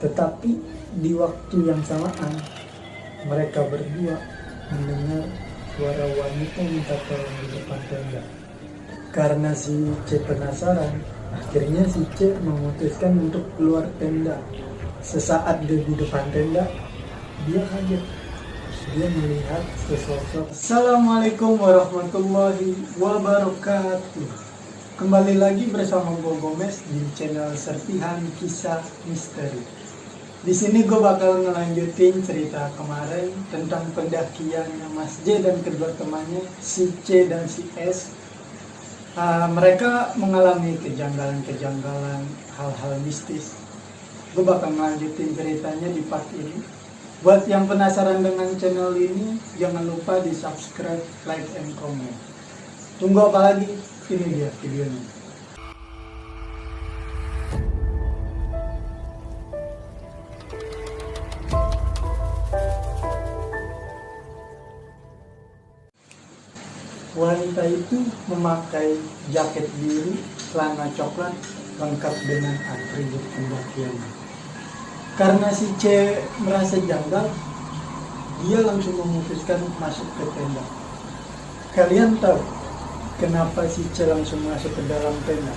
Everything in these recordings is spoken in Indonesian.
Tetapi di waktu yang samaan, mereka berdua mendengar suara wanita minta tolong di depan tenda. Karena si C penasaran, akhirnya si C memutuskan untuk keluar tenda. Sesaat dia di depan tenda, dia kaget. Dia melihat sesosok. Assalamualaikum warahmatullahi wabarakatuh. Kembali lagi bersama gue Gomez di channel Serpihan Kisah Misteri. Di sini gue bakal ngelanjutin cerita kemarin tentang pendakiannya Mas J dan kedua temannya si C dan si S. Mereka mengalami kejanggalan-kejanggalan, hal-hal mistis. Gue bakal ngelanjutin ceritanya di part ini. Buat yang penasaran dengan channel ini, jangan lupa di subscribe, like, and comment. Tunggu apa lagi? Ini dia videonya. Wanita itu memakai jaket biru, celana coklat, lengkap dengan atribut pendakiannya. Karena si C merasa janggal, dia langsung memutuskan masuk ke tenda. Kalian tahu kenapa si C langsung masuk ke dalam tenda?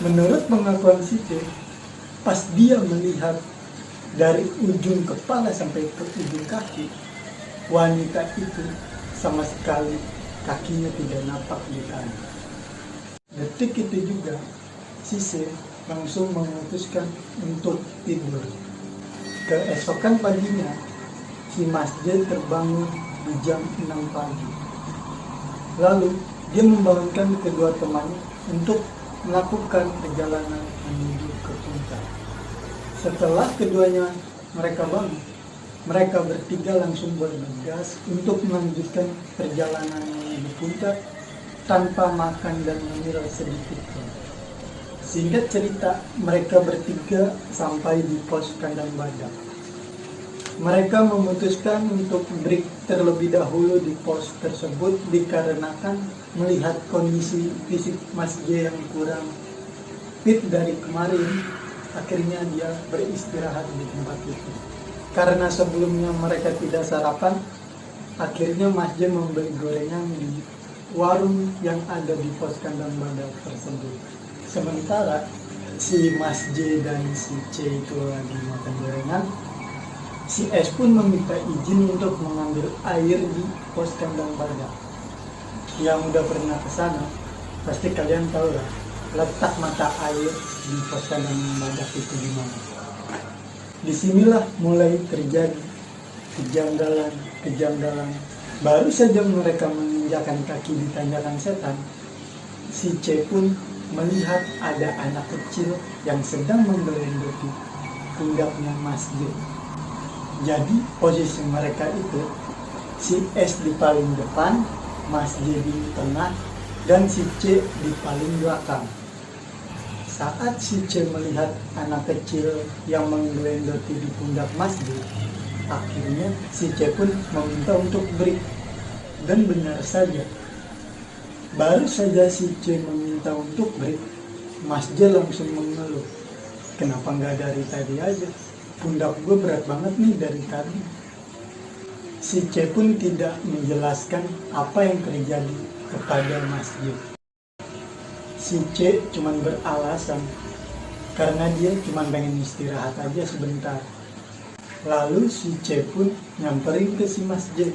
Menurut pengakuan si C, pas dia melihat dari ujung kepala sampai ke ujung kaki, wanita itu sama sekali kakinya tidak nampak di tanah. Detik itu juga, si C langsung memutuskan untuk tidur. Keesokan paginya, si Mas J terbangun di jam 6 pagi. Lalu, dia membangunkan kedua temannya untuk melakukan perjalanan menuju ke puncak. Setelah keduanya mereka bangun, mereka bertiga langsung bergegas untuk melanjutkan perjalanan menuju puncak tanpa makan dan menyerah sedikit pun. Singkat cerita, mereka bertiga sampai di pos kandang badak. Mereka memutuskan untuk break terlebih dahulu di pos tersebut dikarenakan melihat kondisi fisik Mas J yang kurang fit dari kemarin. Akhirnya dia beristirahat di tempat itu. Karena sebelumnya mereka tidak sarapan, akhirnya Mas J membeli gorengan di warung yang ada di pos kandang badak tersebut. Sementara si Mas J dan si C itu lagi makan gorengan, si S pun meminta izin untuk mengambil air di pos kandang badak. Yang udah pernah ke sana, pasti kalian tahu lah letak mata air di pos kandang badak itu di mana. Disinilah mulai terjadi kejanggalan. Baru saja mereka menginjakan kaki di tanjakan setan, si C pun melihat ada anak kecil yang sedang membelendoti pundaknya Mas J. Jadi posisi mereka itu, si S di paling depan, Mas J di tengah, dan si C di paling belakang. Saat si C melihat anak kecil yang membelendoti di pundak Mas J, akhirnya si C pun meminta untuk break. Dan benar saja, baru saja si C meminta untuk break, Mas J langsung mengeluh. Kenapa nggak dari tadi aja? Pundak gue berat banget nih dari tadi. Si C pun tidak menjelaskan apa yang terjadi kepada Mas J. Si C cuma beralasan karena dia cuma pengen istirahat aja sebentar. Lalu si C pun nyamperin ke si Mas J.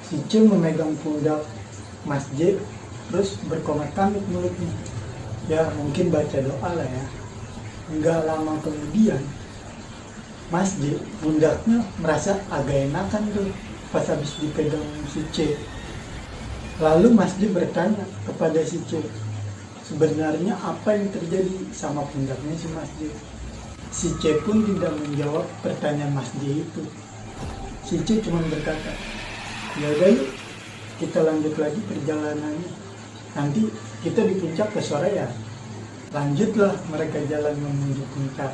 Si C memegang pundak Mas J, terus berkomat-kamit mulutnya. Ya mungkin baca doa lah ya. Enggak lama kemudian, Mas J pundaknya merasa agak enakan tuh pas habis dipegang si C. Lalu Mas J bertanya kepada si C, sebenarnya apa yang terjadi sama pundaknya si Mas J? Si C pun tidak menjawab pertanyaan Mas J itu. Si C cuma berkata, ya udah yuk, kita lanjut lagi perjalanannya. Nanti kita di puncak kesorean. Lanjutlah mereka jalan menuju puncak.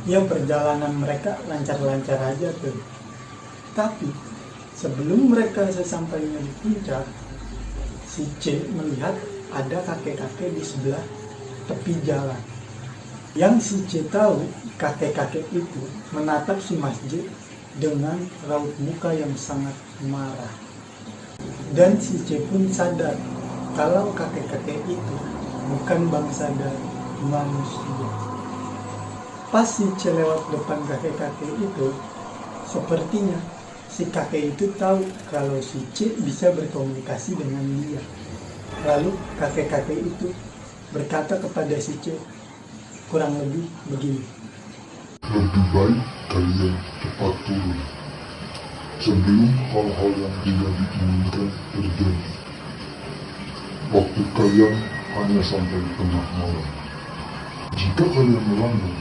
Ya perjalanan mereka lancar-lancar aja tuh. Tapi sebelum mereka sesampainya di puncak, si C melihat ada kakek-kakek di sebelah tepi jalan. Yang si C tahu, kakek-kakek itu menatap si Mas J dengan raut muka yang sangat marah. Dan si C pun sadar kalau kakek-kakek itu bukan bangsa dari manusia. Pas si C lewat depan kakek-kakek itu, sepertinya si kakek itu tahu kalau si C bisa berkomunikasi dengan dia. Lalu kakek-kakek itu berkata kepada si C, kurang lebih begini. Lebih baik kalian cepat turun sebelum hal-hal yang tidak diinginkan terjadi. Waktu kalian hanya sampai tengah malam. Jika kalian melanggar,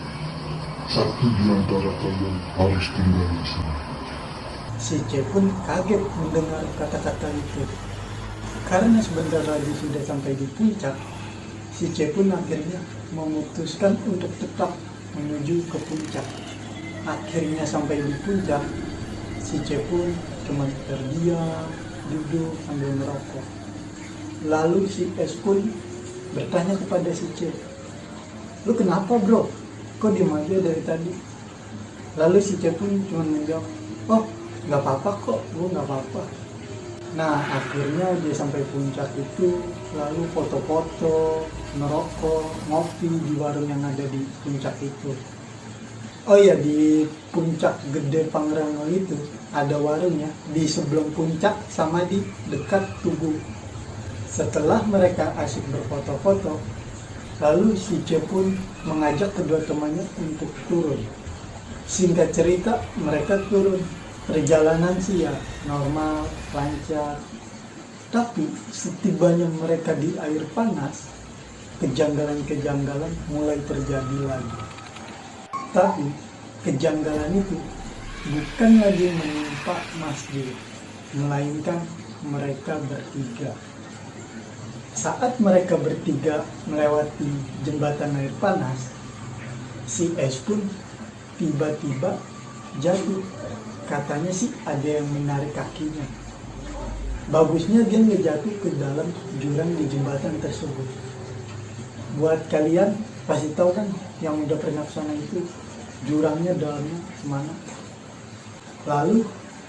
satu di antara kalian harus tinggal di sini. Si C pun kaget mendengar kata-kata itu. Karena sebentar lagi sudah sampai di puncak, si C pun akhirnya memutuskan untuk tetap menuju ke puncak. Akhirnya sampai di puncak, si C pun cuma terdiam, duduk sambil merokok. Lalu si S pun bertanya kepada si C, lu kenapa bro? Kok diem aja dari tadi? Lalu si C pun cuma menjawab, oh nggak apa-apa kok, gue nggak apa-apa. Nah akhirnya dia sampai puncak itu, lalu foto-foto, merokok, ngopi di warung yang ada di puncak itu. Oh iya, di puncak gede Pangrango itu ada warungnya di sebelum puncak sama di dekat tugu. Setelah mereka asyik berfoto-foto, lalu si C pun mengajak kedua temannya untuk turun. Singkat cerita, mereka turun. Perjalanan sih ya normal, lancar. Tapi setibanya mereka di air panas, kejanggalan-kejanggalan mulai terjadi lagi. Tapi kejanggalan itu bukan lagi menimpa Mas J, melainkan mereka bertiga. Saat mereka bertiga melewati jembatan air panas, si S pun tiba-tiba jatuh. Katanya sih ada yang menarik kakinya. Bagusnya dia nggak jatuh ke dalam jurang di jembatan tersebut. Buat kalian pasti tahu kan yang udah pernah ke sana itu jurangnya dalamnya kemana. Lalu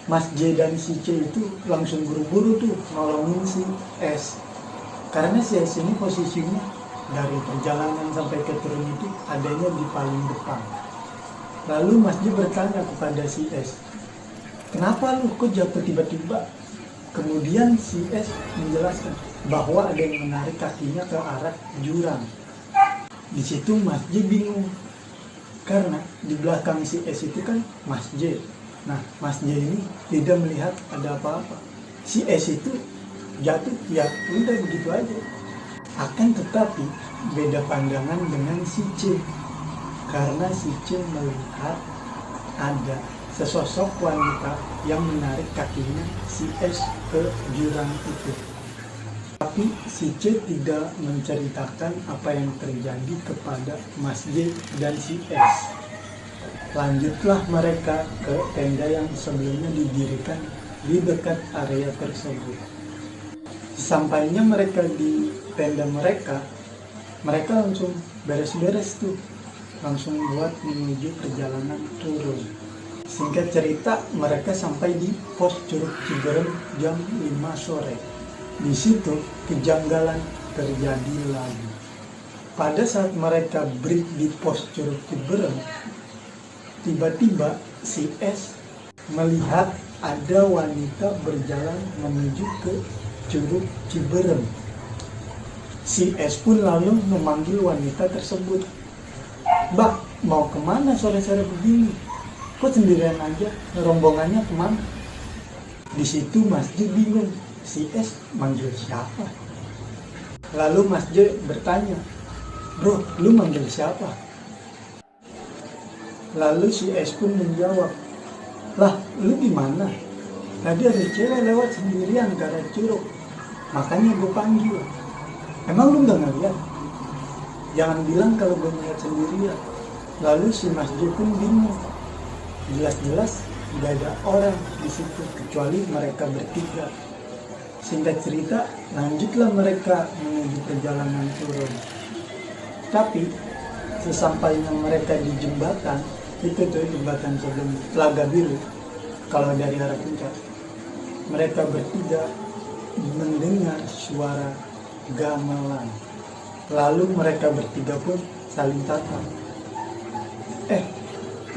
Mas J dan si C itu langsung buru-buru tuh nolongin si S. Karena si S ini posisinya dari perjalanan sampai ke turun itu adanya di paling depan. Lalu Mas J bertanya kepada si S, kenapa lu kok jatuh tiba-tiba? Kemudian si S menjelaskan bahwa ada yang menarik kakinya ke arah jurang. Di situ Mas J bingung, karena di belakang si S itu kan Mas J. Nah, Mas J ini tidak melihat ada apa-apa. Si S itu jatuh, ya udah begitu aja. Akan tetapi beda pandangan dengan si C, karena si C melihat ada sesosok wanita yang menarik kakinya si S ke jurang itu. Tapi si C tidak menceritakan apa yang terjadi kepada Mas J dan si S. Lanjutlah mereka ke tenda yang sebelumnya didirikan di dekat area tersebut. Sampainya mereka di tenda mereka langsung beres-beres tuh, langsung buat menuju perjalanan turun. Singkat cerita, mereka sampai di pos Curug Ciberem jam 5 sore. Di situ kejanggalan terjadi lagi. Pada saat mereka break di pos Curug Ciberem, tiba-tiba si S melihat ada wanita berjalan menuju ke Curug Ciberem. Si S pun lalu memanggil wanita tersebut. Mbak, mau kemana sore-sore begini? Kok sendirian aja? Rombongannya kemana? Di situ Mas J bingung. Si S manggil siapa? Lalu Mas J bertanya, bro, lu manggil siapa? Lalu si S pun menjawab, lah, lu di mana? Tadi ada cewek lewat sendirian ke arah curug, makanya gue panggil. Emang lu nggak ngeliat? Jangan bilang kalau gue ngeliat sendirian. Lalu si Mas J pun bingung. Jelas-jelas nggak ada orang di situ kecuali mereka bertiga. Singkat cerita, lanjutlah mereka menuju perjalanan turun. Tapi sesampainya mereka di jembatan, itu tuh jembatan sebelum Telaga Biru, kalau dari arah puncak, mereka bertiga mendengar suara gamelan. Lalu mereka bertiga pun saling tatap.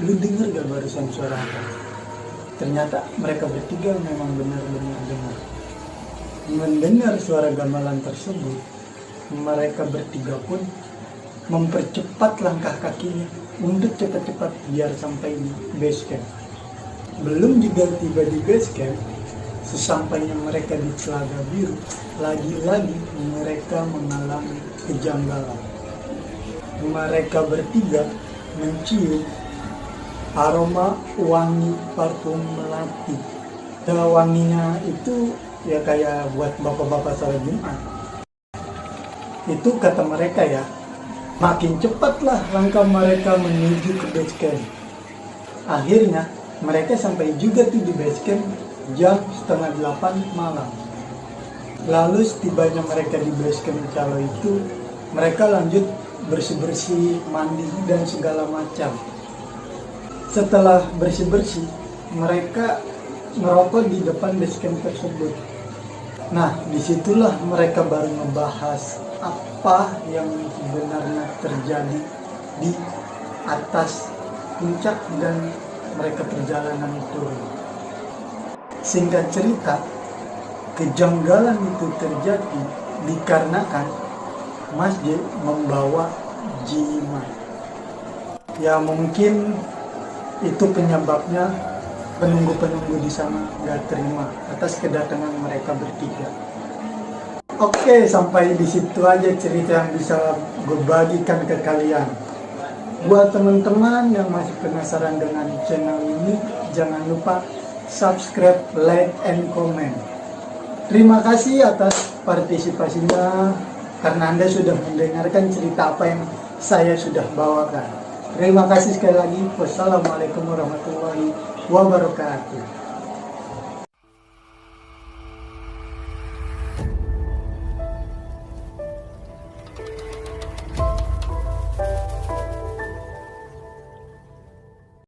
Lu dengar gak barusan suara apa? Ternyata mereka bertiga memang benar-benar dengar. Mendengar suara gamelan tersebut, mereka bertiga pun mempercepat langkah kakinya untuk cepat-cepat biar sampai di base camp. Belum juga tiba di base camp, sesampainya mereka di Telaga Biru, lagi-lagi mereka mengalami kejanggalan. Mereka bertiga mencium aroma wangi parfum melati. Wanginya itu ya kayak buat bapak-bapak salat Jumat. Itu kata mereka ya. Makin cepatlah langkah mereka menuju ke base camp. Akhirnya mereka sampai juga tuh di base camp jam 7:30 malam. Lalu setibanya mereka di base camp Calo itu, mereka lanjut bersih-bersih, mandi dan segala macam. Setelah bersih-bersih, mereka ngerokok di depan base camp tersebut. Nah, disitulah mereka baru membahas apa yang sebenarnya terjadi di atas puncak dan mereka perjalanan itu. Singkat cerita, kejanggalan itu terjadi dikarenakan Mas J membawa jimat. Ya mungkin itu penyebabnya penunggu-penunggu di sana gak terima atas kedatangan mereka bertiga. Oke, sampai di situ aja cerita yang bisa gue bagikan ke kalian. Buat teman-teman yang masih penasaran dengan channel ini, jangan lupa subscribe, like, and comment. Terima kasih atas partisipasinya karena Anda sudah mendengarkan cerita apa yang saya sudah bawakan. Terima kasih sekali lagi. Wassalamualaikum warahmatullahi wabarakatuh.